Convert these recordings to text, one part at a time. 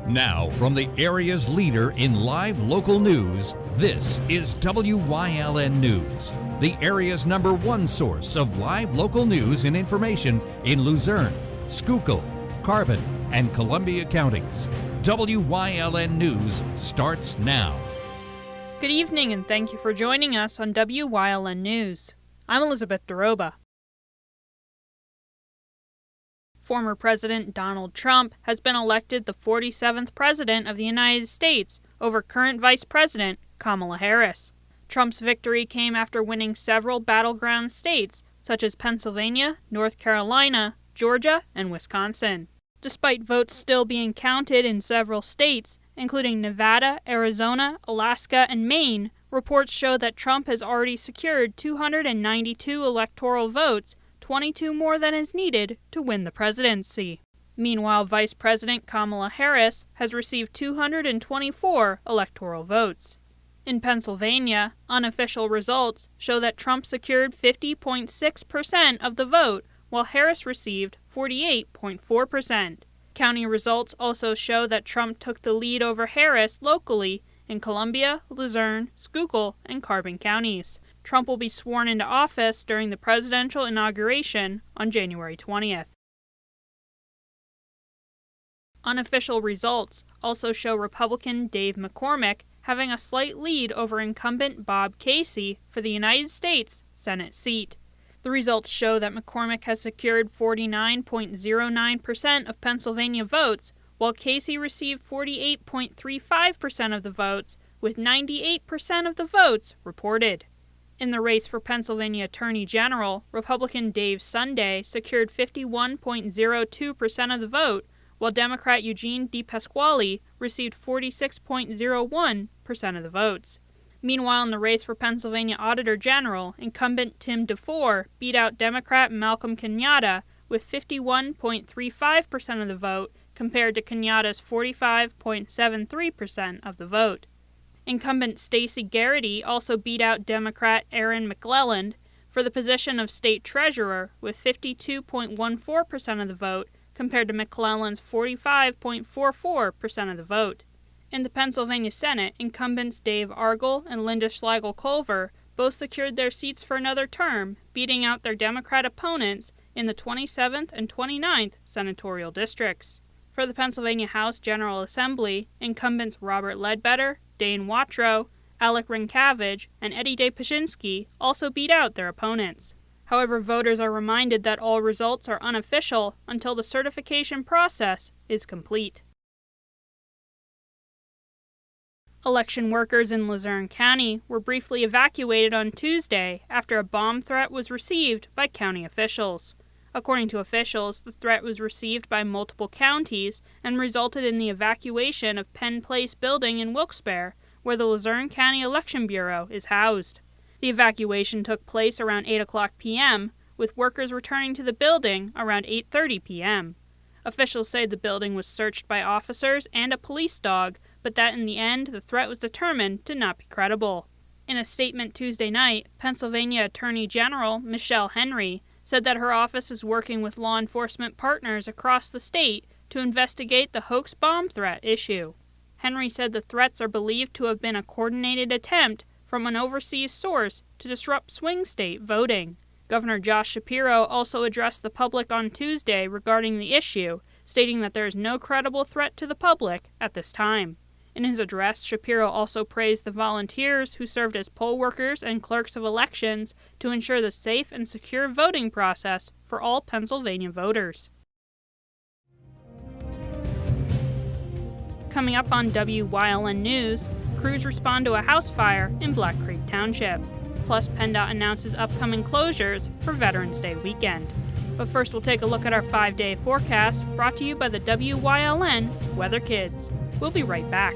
Now, from the area's leader in live local news, this is WYLN News, the area's #1 source of live local news and information in Luzerne, Schuylkill, Carbon, and Columbia counties. WYLN News starts now. Good evening and thank you for joining us on WYLN News. I'm Elizabeth Doroba. Former President Donald Trump has been elected the 47th President of the United States over current Vice President Kamala Harris. Trump's victory came after winning several battleground states such as Pennsylvania, North Carolina, Georgia, and Wisconsin. Despite votes still being counted in several states, including Nevada, Arizona, Alaska, and Maine, reports show that Trump has already secured 292 electoral votes, 22 more than is needed to win the presidency. Meanwhile, Vice President Kamala Harris has received 224 electoral votes. In Pennsylvania, unofficial results show that Trump secured 50.6% of the vote, while Harris received 48.4%. County results also show that Trump took the lead over Harris locally in Columbia, Luzerne, Schuylkill, and Carbon counties. Trump will be sworn into office during the presidential inauguration on January 20th. Unofficial results also show Republican Dave McCormick having a slight lead over incumbent Bob Casey for the United States Senate seat. The results show that McCormick has secured 49.09% of Pennsylvania votes, while Casey received 48.35% of the votes, with 98% of the votes reported. In the race for Pennsylvania Attorney General, Republican Dave Sunday secured 51.02% of the vote, while Democrat Eugene DePasquale received 46.01% of the votes. Meanwhile, in the race for Pennsylvania Auditor General, incumbent Tim DeFore beat out Democrat Malcolm Kenyatta with 51.35% of the vote compared to Kenyatta's 45.73% of the vote. Incumbent Stacey Garrity also beat out Democrat Aaron McClelland for the position of state treasurer with 52.14% of the vote compared to McClelland's 45.44% of the vote. In the Pennsylvania Senate, incumbents Dave Argel and Linda Schlegel-Culver both secured their seats for another term, beating out their Democrat opponents in the 27th and 29th senatorial districts. For the Pennsylvania House General Assembly, incumbents Robert Ledbetter, Dane Watrow, Alec Rinkavage, and Eddie DePashinsky also beat out their opponents. However, voters are reminded that all results are unofficial until the certification process is complete. Election workers in Luzerne County were briefly evacuated on Tuesday after a bomb threat was received by county officials. According to officials, the threat was received by multiple counties and resulted in the evacuation of Penn Place building in Wilkes-Barre, where the Luzerne County Election Bureau is housed. The evacuation took place around 8 o'clock p.m., with workers returning to the building around 8:30 p.m. Officials say the building was searched by officers and a police dog, but that in the end the threat was determined to not be credible. In a statement Tuesday night, Pennsylvania Attorney General Michelle Henry said that her office is working with law enforcement partners across the state to investigate the hoax bomb threat issue. Henry said the threats are believed to have been a coordinated attempt from an overseas source to disrupt swing state voting. Governor Josh Shapiro also addressed the public on Tuesday regarding the issue, stating that there is no credible threat to the public at this time. In his address, Shapiro also praised the volunteers who served as poll workers and clerks of elections to ensure the safe and secure voting process for all Pennsylvania voters. Coming up on WYLN News, crews respond to a house fire in Black Creek Township. Plus, PennDOT announces upcoming closures for Veterans Day weekend. But first, we'll take a look at our 5-day forecast brought to you by the WYLN Weather Kids. We'll be right back.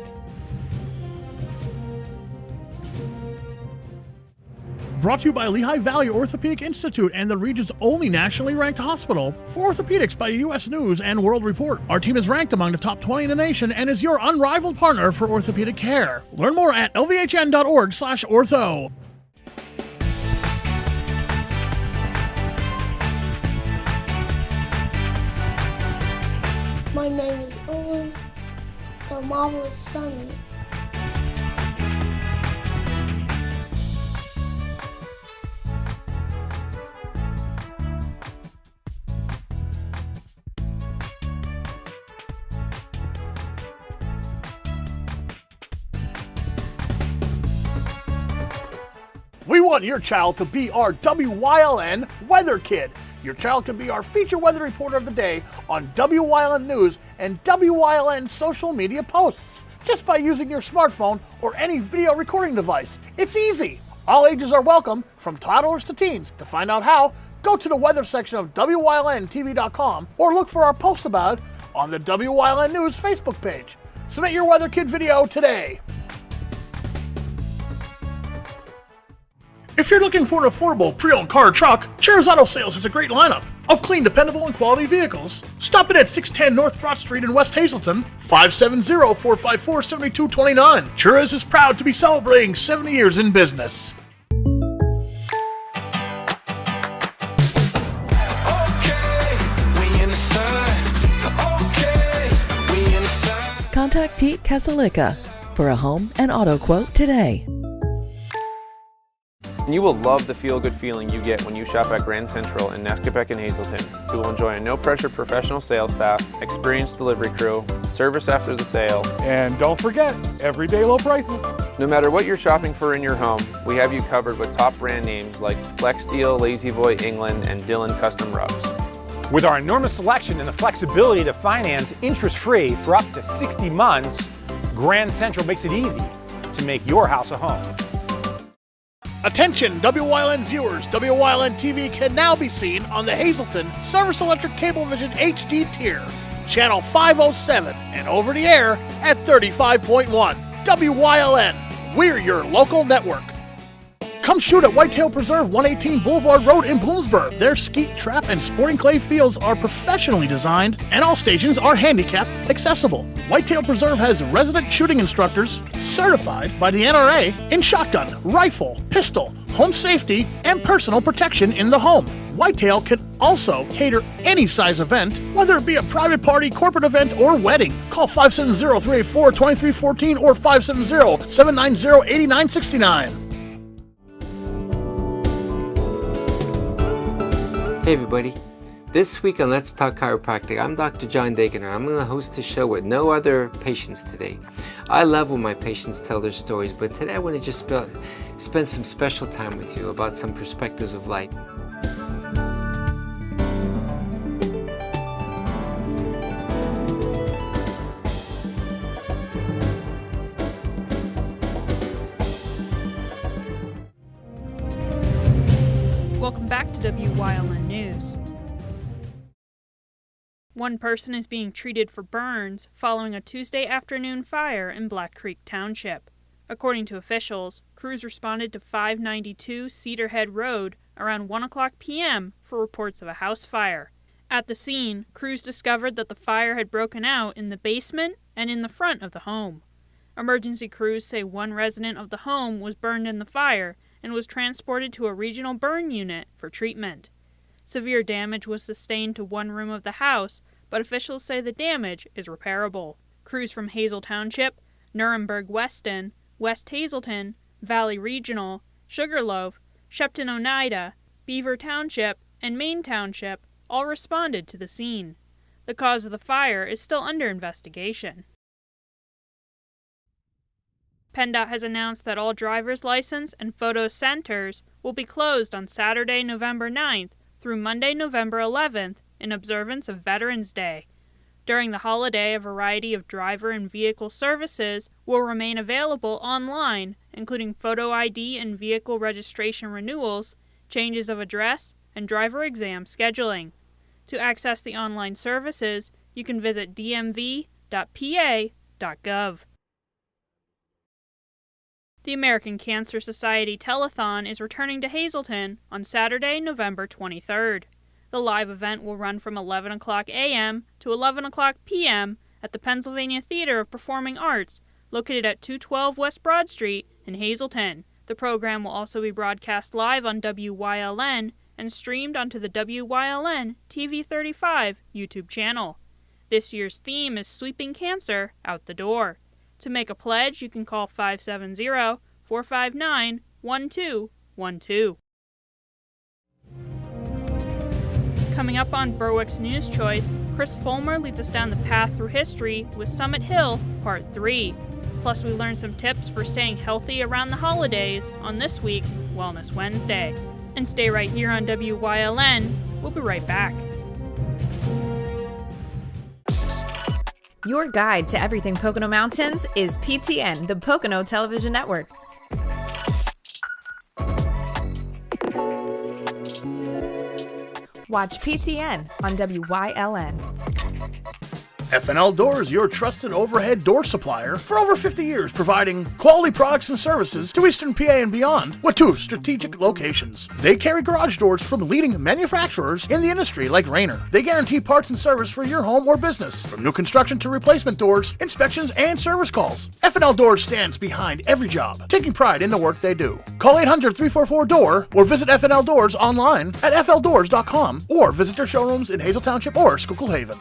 Brought to you by Lehigh Valley Orthopedic Institute and the region's only nationally ranked hospital for orthopedics by U.S. News and World Report. Our team is ranked among the top 20 in the nation and is your unrivaled partner for orthopedic care. Learn more at lvhn.org/ortho. My name is Owen. so marvelous sunny. We want your child to be our WYLN weather kid. Your child can be our feature weather reporter of the day on WYLN News and WYLN social media posts just by using your smartphone or any video recording device. It's easy. All ages are welcome, from toddlers to teens. To find out how, go to the weather section of WYLNTV.com or look for our post about it on the WYLN News Facebook page. Submit your weather kid video today. If you're looking for an affordable pre-owned car or truck, Cheers Auto Sales has a great lineup of clean, dependable, and quality vehicles. Stop in at 610 North Broad Street in West Hazleton, 570-454-7229. Cheers is proud to be celebrating 70 years in business. Contact Pete Casalica for a home and auto quote today. You will love the feel-good feeling you get when you shop at Grand Central in Nescopeck and Hazleton. You will enjoy a no-pressure professional sales staff, experienced delivery crew, service after the sale, and don't forget, everyday low prices. No matter what you're shopping for in your home, we have you covered with top brand names like Flex Steel, Lazy Boy, England, and Dillon Custom Rugs. With our enormous selection and the flexibility to finance interest-free for up to 60 months, Grand Central makes it easy to make your house a home. Attention WYLN viewers, WYLN TV can now be seen on the Hazleton Service Electric Cablevision HD tier, channel 507, and over the air at 35.1. WYLN, we're your local network. Come shoot at Whitetail Preserve 118 Boulevard Road in Bloomsburg. Their skeet, trap, and sporting clay fields are professionally designed, and all stations are handicapped accessible. Whitetail Preserve has resident shooting instructors certified by the NRA in shotgun, rifle, pistol, home safety, and personal protection in the home. Whitetail can also cater any size event, whether it be a private party, corporate event, or wedding. Call 570-384-2314 or 570-790-8969. Hey everybody, this week on Let's Talk Chiropractic, I'm Dr. John Dagener. I'm going to host a show with no other patients today. I love when my patients tell their stories, but today I want to just spend some special time with you about some perspectives of life. Welcome back to WYLN News. One person is being treated for burns following a Tuesday afternoon fire in Black Creek Township. According to officials, crews responded to 592 Cedar Head Road around 1 o'clock p.m. for reports of a house fire. At the scene, crews discovered that the fire had broken out in the basement and in the front of the home. Emergency crews say one resident of the home was burned in the fire and was transported to a regional burn unit for treatment. Severe damage was sustained to one room of the house, but officials say the damage is repairable. Crews from Hazel Township, Nuremberg-Weston, West Hazleton, Valley Regional, Sugarloaf, Shepton Oneida, Beaver Township, and Main Township all responded to the scene. The cause of the fire is still under investigation. PennDOT has announced that all driver's license and photo centers will be closed on Saturday, November 9th through Monday, November 11th in observance of Veterans Day. During the holiday, a variety of driver and vehicle services will remain available online, including photo ID and vehicle registration renewals, changes of address, and driver exam scheduling. To access the online services, you can visit dmv.pa.gov. The American Cancer Society Telethon is returning to Hazleton on Saturday, November 23rd. The live event will run from 11 o'clock a.m. to 11 o'clock p.m. at the Pennsylvania Theater of Performing Arts, located at 212 West Broad Street in Hazleton. The program will also be broadcast live on WYLN and streamed onto the WYLN TV 35 YouTube channel. This year's theme is Sweeping Cancer Out the Door. To make a pledge, you can call 570-459-1212. Coming up on Berwick's News Choice, Chris Fulmer leads us down the path through history with Summit Hill Part 3. Plus, we learn some tips for staying healthy around the holidays on this week's Wellness Wednesday. And stay right here on WYLN. We'll be right back. Your guide to everything Pocono Mountains is PTN, the Pocono Television Network. Watch PTN on WYLN. FNL Doors, your trusted overhead door supplier for over 50 years, providing quality products and services to Eastern PA and beyond with 2 strategic locations. They carry garage doors from leading manufacturers in the industry like Rayner. They guarantee parts and service for your home or business, from new construction to replacement doors, inspections, and service calls. FNL Doors stands behind every job, taking pride in the work they do. Call 800-344-DOOR or visit FNL Doors online at fldoors.com or visit their showrooms in Hazel Township or Schuylkill Haven.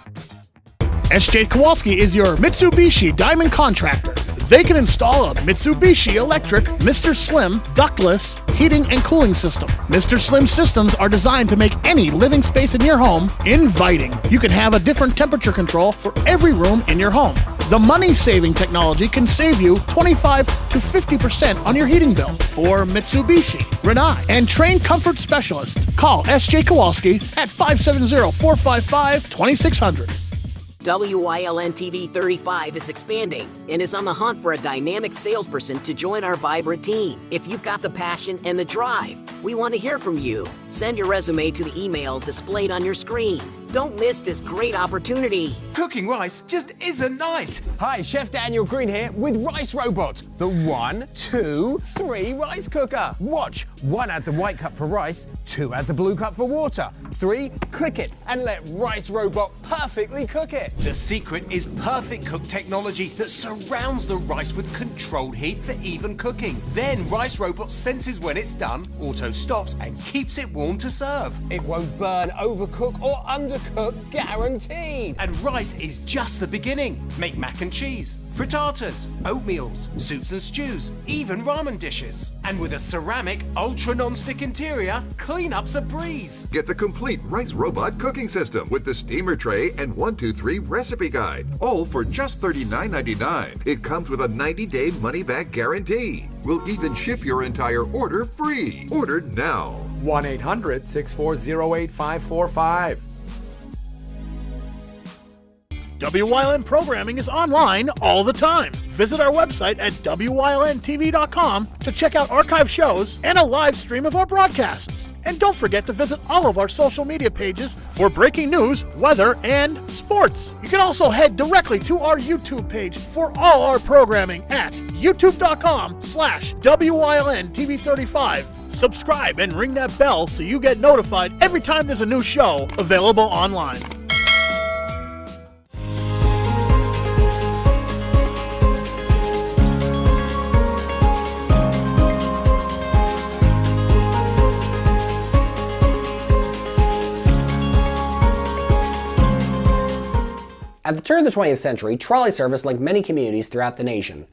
S.J. Kowalski is your Mitsubishi Diamond contractor. They can install a Mitsubishi electric Mr. Slim ductless heating and cooling system. Mr. Slim systems are designed to make any living space in your home inviting. You can have a different temperature control for every room in your home. The money-saving technology can save you 25 to 50% on your heating bill. For Mitsubishi, Rinnai, and trained comfort specialists, call S.J. Kowalski at 570-455-2600. WYLN TV 35 is expanding and is on the hunt for a dynamic salesperson to join our vibrant team. If you've got the passion and the drive, we want to hear from you. Send your resume to the email displayed on your screen. Don't miss this great opportunity. Cooking rice just isn't nice. Hi, Chef Daniel Green here with Rice Robot, the 1, 2, 3 rice cooker. Watch. 1, add the white cup for rice. 2, add the blue cup for water. 3, click it and let Rice Robot perfectly cook it. The secret is Perfect Cook technology that surrounds the rice with controlled heat for even cooking. Then Rice Robot senses when it's done, auto stops and keeps it warm to serve. It won't burn, overcook or undercook, guaranteed. And rice is just the beginning. Make mac and cheese, frittatas, oatmeals, soups and stews, even ramen dishes. And with a ceramic ultra non-stick interior, cleanup's a breeze. Get the complete Rice Robot cooking system with the steamer tray and 1-2-3 recipe guide, all for just $39.99. It comes with a 90-day money-back guarantee. We'll even ship your entire order free. Order now. 1-800-640-8545. WYLN programming is online all the time. Visit our website at WYLNTV.com to check out archive shows and a live stream of our broadcasts. And don't forget to visit all of our social media pages for breaking news, weather, and sports. You can also head directly to our YouTube page for all our programming at youtube.com/WYLNTV35. Subscribe and ring that bell so you get notified every time there's a new show available online. At the turn of the 20th century, trolley service linked many communities throughout the nation.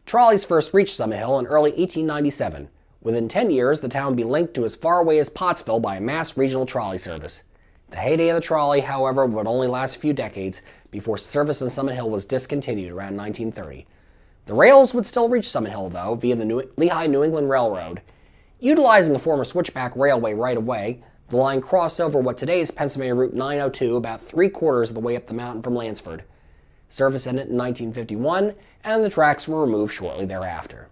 Trolleys first reached Summit Hill in early 1897. Within 10 years, the town would be linked to as far away as Pottsville by a mass regional trolley service. The heyday of the trolley, however, would only last a few decades before service in Summit Hill was discontinued around 1930. The rails would still reach Summit Hill, though, via the Lehigh New England Railroad. Utilizing the former switchback railway right-of-way, the line crossed over what today is Pennsylvania Route 902 about 3/4 of the way up the mountain from Lansford. Service ended in 1951, and the tracks were removed shortly thereafter.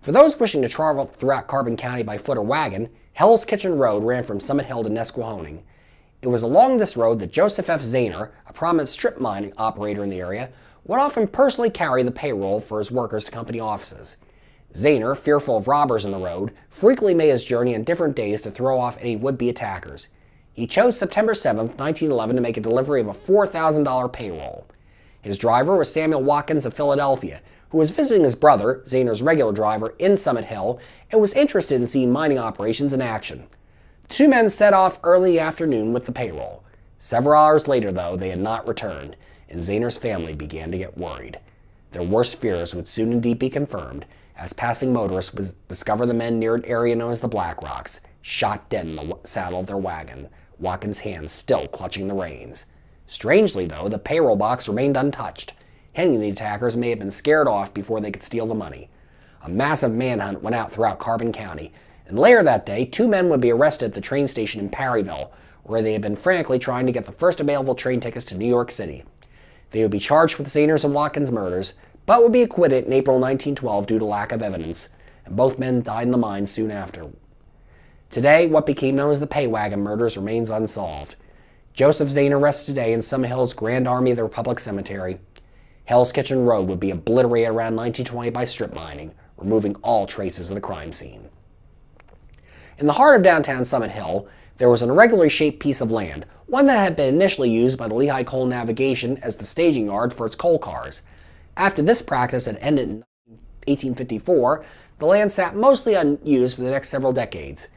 For those wishing to travel throughout Carbon County by foot or wagon, Hell's Kitchen Road ran from Summit Hill to Nesquehoning. It was along this road that Joseph F. Zahner, a prominent strip mine operator in the area, would often personally carry the payroll for his workers to company offices. Zahner, fearful of robbers in the road, frequently made his journey on different days to throw off any would-be attackers. He chose September 7, 1911 to make a delivery of a $4,000 payroll. His driver was Samuel Watkins of Philadelphia, who was visiting his brother, Zahner's regular driver, in Summit Hill and was interested in seeing mining operations in action. The two men set off early afternoon with the payroll. Several hours later, though, they had not returned, and Zahner's family began to get worried. Their worst fears would soon indeed be confirmed, as passing motorists would discover the men near an area known as the Black Rocks, shot dead in the saddle of their wagon, Watkins' hands still clutching the reins. Strangely, though, the payroll box remained untouched, hinting the attackers may have been scared off before they could steal the money. A massive manhunt went out throughout Carbon County, and later that day, 2 men would be arrested at the train station in Perryville, where they had been frantically trying to get the first available train tickets to New York City. They would be charged with Zahner's and Watkins' murders, but would be acquitted in April 1912 due to lack of evidence, and both men died in the mine soon after. Today, what became known as the Pay Wagon murders remains unsolved. Joseph Zahner rests today in Summit Hill's Grand Army of the Republic Cemetery. Hell's Kitchen Road would be obliterated around 1920 by strip mining, removing all traces of the crime scene. In the heart of downtown Summit Hill, there was an irregularly shaped piece of land, one that had been initially used by the Lehigh Coal Navigation as the staging yard for its coal cars. After this practice had ended in 1854, the land sat mostly unused for the next several decades.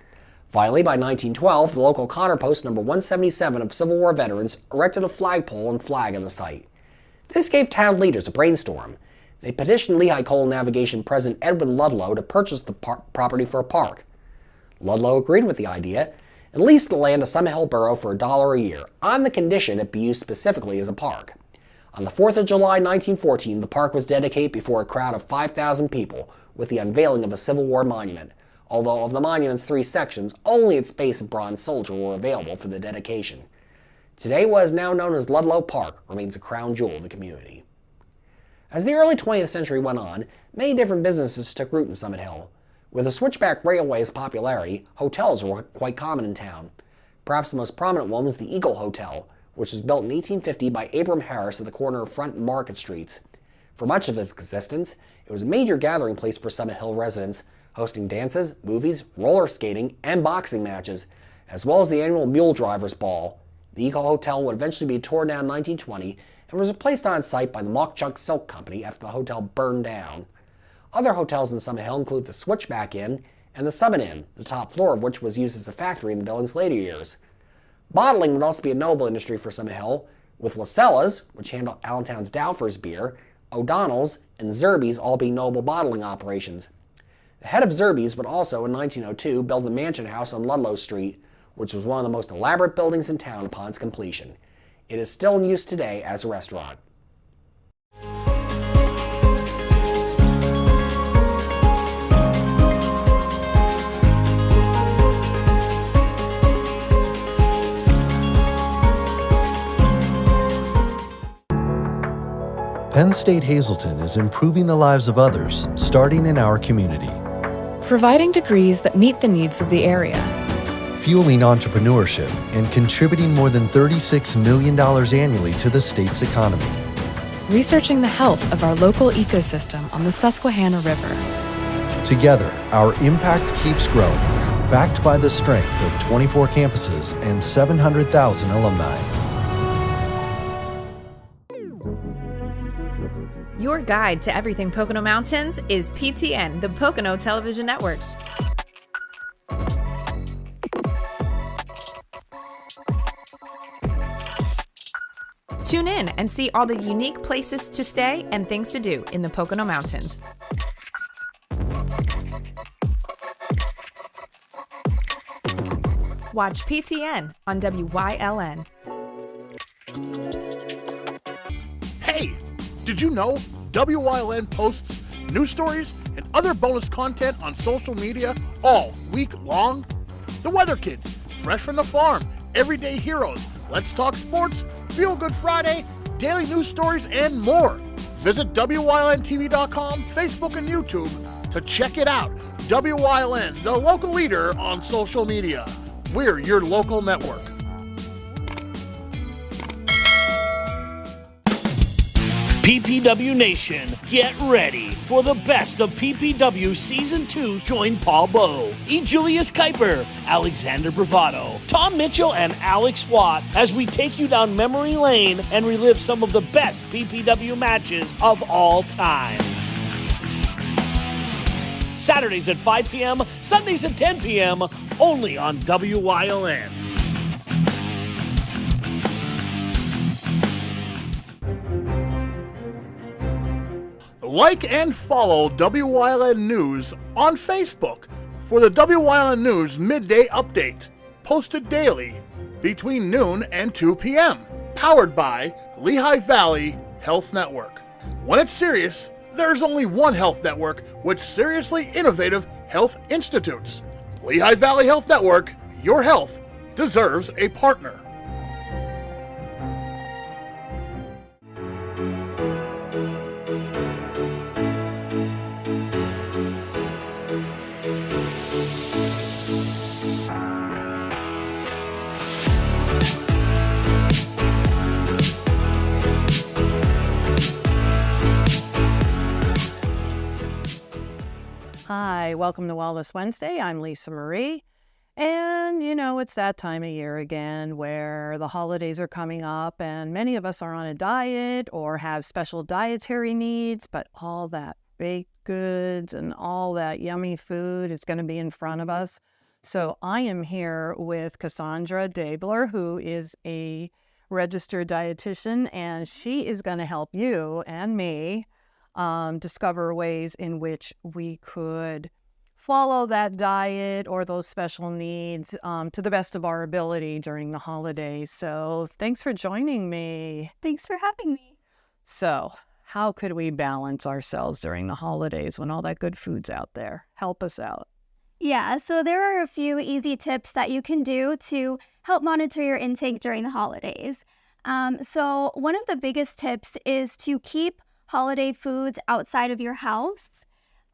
Finally, by 1912, the local Connor Post No. 177 of Civil War veterans erected a flagpole and flag on the site. This gave town leaders a brainstorm. They petitioned Lehigh Coal Navigation President Edwin Ludlow to purchase the property for a park. Ludlow agreed with the idea and leased the land to Summit Hill Borough for $1 a year, on the condition it be used specifically as a park. On the 4th of July 1914, the park was dedicated before a crowd of 5,000 people with the unveiling of a Civil War monument, although of the monument's 3 sections, only its base and bronze soldier were available for the dedication. Today, what is now known as Ludlow Park remains a crown jewel of the community. As the early 20th century went on, many different businesses took root in Summit Hill. With the switchback railway's popularity, hotels were quite common in town. Perhaps the most prominent one was the Eagle Hotel, which was built in 1850 by Abram Harris at the corner of Front and Market Streets. For much of its existence, it was a major gathering place for Summit Hill residents, hosting dances, movies, roller skating, and boxing matches, as well as the annual Mule Drivers Ball. The Eagle Hotel would eventually be torn down in 1920 and was replaced on site by the Mauch-Chunk Silk Company after the hotel burned down. Other hotels in Summit Hill include the Switchback Inn and the Summit Inn, the top floor of which was used as a factory in the building's later years. Bottling would also be a noble industry for Summit Hill, with Lasella's, which handled Allentown's Dowfers beer, O'Donnell's, and Zerby's all being noble bottling operations. The head of Zerby's would also, in 1902, build the Mansion House on Ludlow Street, which was one of the most elaborate buildings in town upon its completion. It is still in use today as a restaurant. Penn State Hazleton is improving the lives of others, starting in our community. Providing degrees that meet the needs of the area. Fueling entrepreneurship and contributing more than $36 million annually to the state's economy. Researching the health of our local ecosystem on the Susquehanna River. Together, our impact keeps growing, backed by the strength of 24 campuses and 700,000 alumni. Your guide to everything Pocono Mountains is PTN, the Pocono Television Network. Tune in and see all the unique places to stay and things to do in the Pocono Mountains. Watch PTN on WYLN. Hey, did you know WYLN posts news stories and other bonus content on social media all week long? The Weather Kids, Fresh from the Farm, Everyday Heroes, Let's Talk Sports, Feel Good Friday, daily news stories, and more. Visit WYLNTV.com, Facebook, and YouTube to check it out. WYLN, the local leader on social media. We're your local network. PPW Nation, get ready for the best of PPW Season 2. Join Paul Bowe, E. Julius Kuiper, Alexander Bravado, Tom Mitchell, and Alex Watt as we take you down memory lane and relive some of the best PPW matches of all time. Saturdays at 5 p.m., Sundays at 10 p.m., only on WYLN. Like and follow WYLN News on Facebook for the WYLN News Midday Update, posted daily between noon and 2 p.m., powered by Lehigh Valley Health Network. When it's serious, there's only one health network with seriously innovative health institutes. Lehigh Valley Health Network, your health deserves a partner. Hi, welcome to Wellness Wednesday. I'm Lisa Marie. And, you know, it's that time of year again where the holidays are coming up and many of us are on a diet or have special dietary needs, but all that baked goods and all that yummy food is going to be in front of us. So I am here with Cassandra Dabler, who is a registered dietitian, and she is going to help you and me discover ways in which we could follow that diet or those special needs to the best of our ability during the holidays. So thanks for joining me. Thanks for having me. So how could we balance ourselves during the holidays when all that good food's out there? Help us out. Yeah, so there are a few easy tips that you can do to help monitor your intake during the holidays. So one of the biggest tips is to keep holiday foods outside of your house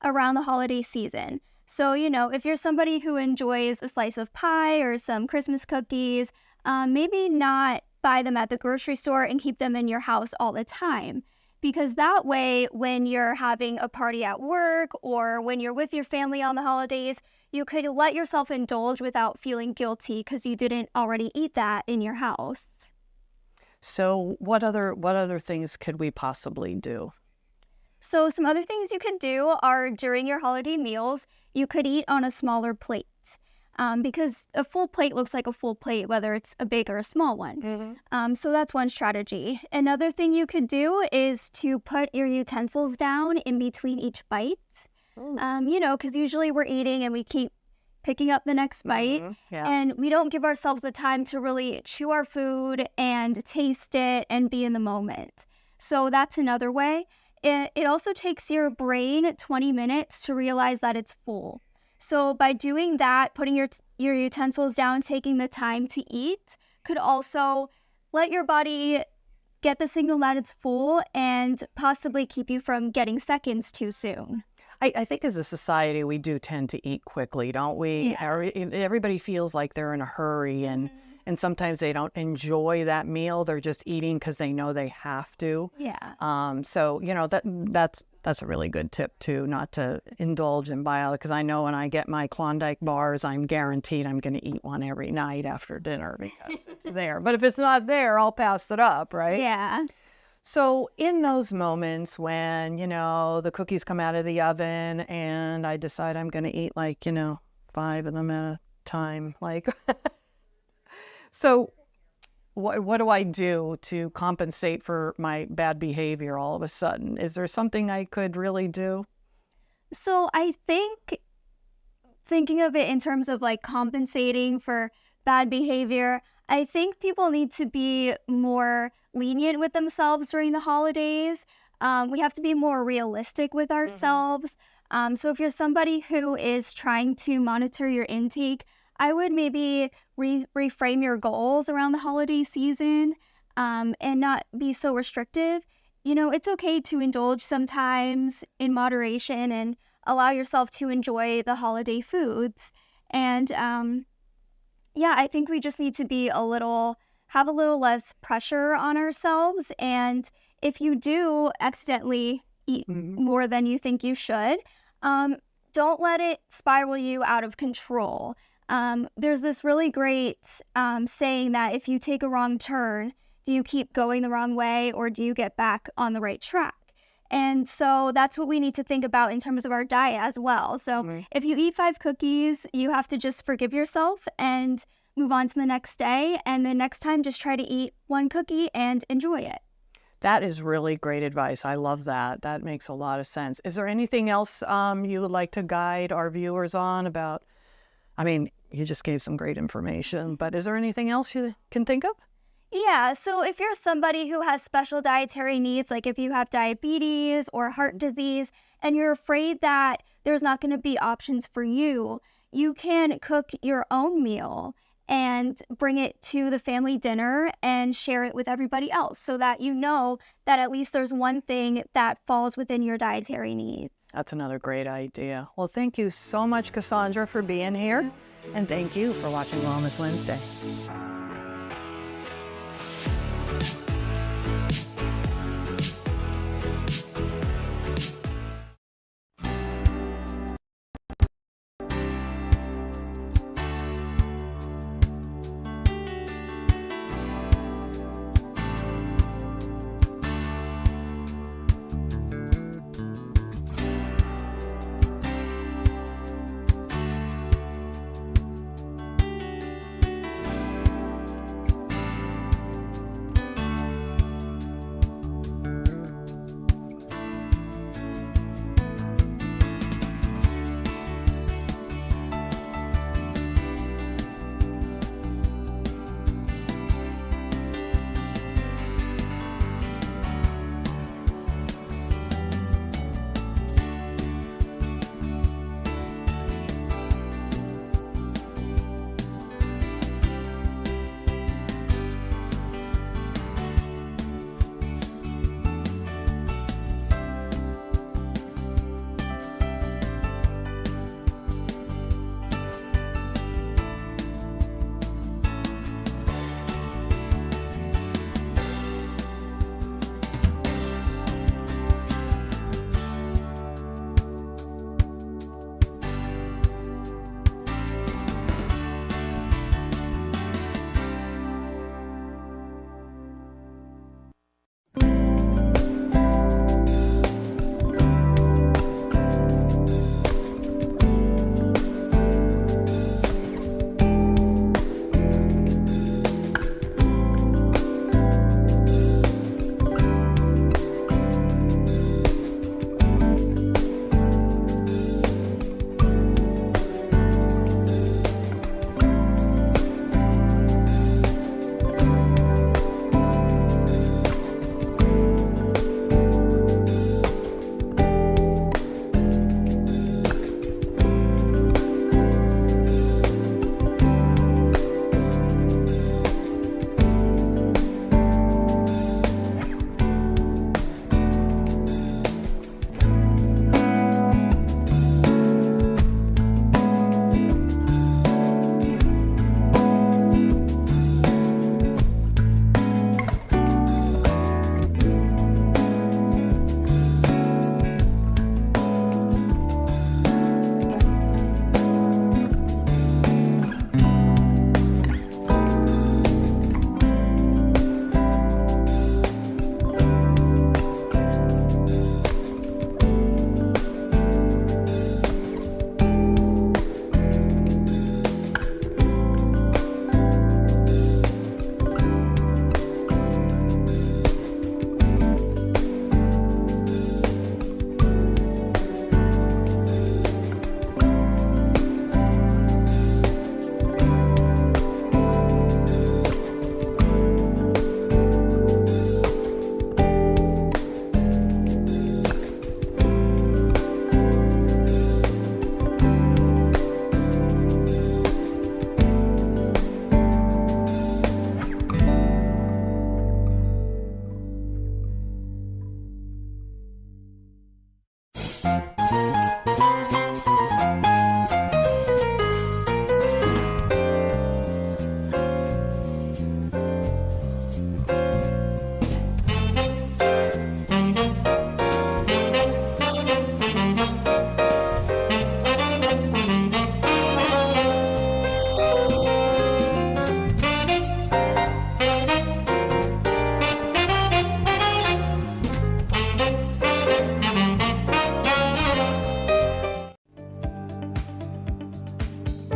around the holiday season. So, you know, if you're somebody who enjoys a slice of pie or some Christmas cookies, maybe not buy them at the grocery store and keep them in your house all the time. Because that way, when you're having a party at work or when you're with your family on the holidays, you could let yourself indulge without feeling guilty because you didn't already eat that in your house. So what other things could we possibly do? So some other things you can do are during your holiday meals, you could eat on a smaller plate because a full plate looks like a full plate, whether it's a big or a small one. So that's one strategy. Another thing you could do is to put your utensils down in between each bite. You know, because usually we're eating and we keep picking up the next bite, and we don't give ourselves the time to really chew our food and taste it and be in the moment. So that's another way. It also takes your brain 20 minutes to realize that it's full. So by doing that, putting your utensils down, taking the time to eat, could also let your body get the signal that it's full and possibly keep you from getting seconds too soon. I think as a society, we do tend to eat quickly, don't we? Yeah. Everybody feels like they're in a hurry, and sometimes they don't enjoy that meal. They're just eating because they know they have to. Yeah. So, you know, that's a really good tip, too, not to indulge in bile, because I know when I get my Klondike bars, I'm guaranteed I'm going to eat one every night after dinner because it's there. But if it's not there, I'll pass it up, right? Yeah. So in those moments when, you know, the cookies come out of the oven and I decide I'm going to eat like, you know, 5 of them at a time, like, so what do I do to compensate for my bad behavior all of a sudden? Is there something I could really do? So I think thinking of it in terms of like compensating for bad behavior, I think people need to be more lenient with themselves during the holidays. We have to be more realistic with ourselves. So if you're somebody who is trying to monitor your intake, I would maybe reframe your goals around the holiday season and not be so restrictive. You know, it's okay to indulge sometimes in moderation and allow yourself to enjoy the holiday foods. And yeah, I think we just need to be have a little less pressure on ourselves. And if you do accidentally eat more than you think you should, don't let it spiral you out of control. There's this really great saying that if you take a wrong turn, do you keep going the wrong way or do you get back on the right track? And so that's what we need to think about in terms of our diet as well. So if you eat 5 cookies, you have to just forgive yourself and move on to the next day. And the next time, just try to eat 1 cookie and enjoy it. That is really great advice. I love that. That makes a lot of sense. Is there anything else you would like to guide our viewers on about, I mean, you just gave some great information, but is there anything else you can think of? Yeah, so if you're somebody who has special dietary needs, like if you have diabetes or heart disease, and you're afraid that there's not going to be options for you, you can cook your own meal and bring it to the family dinner and share it with everybody else so that you know that at least there's one thing that falls within your dietary needs. That's another great idea. Well, thank you so much, Cassandra, for being here. And thank you for watching Wellness Wednesday.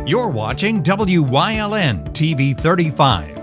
You're watching WYLN TV 35,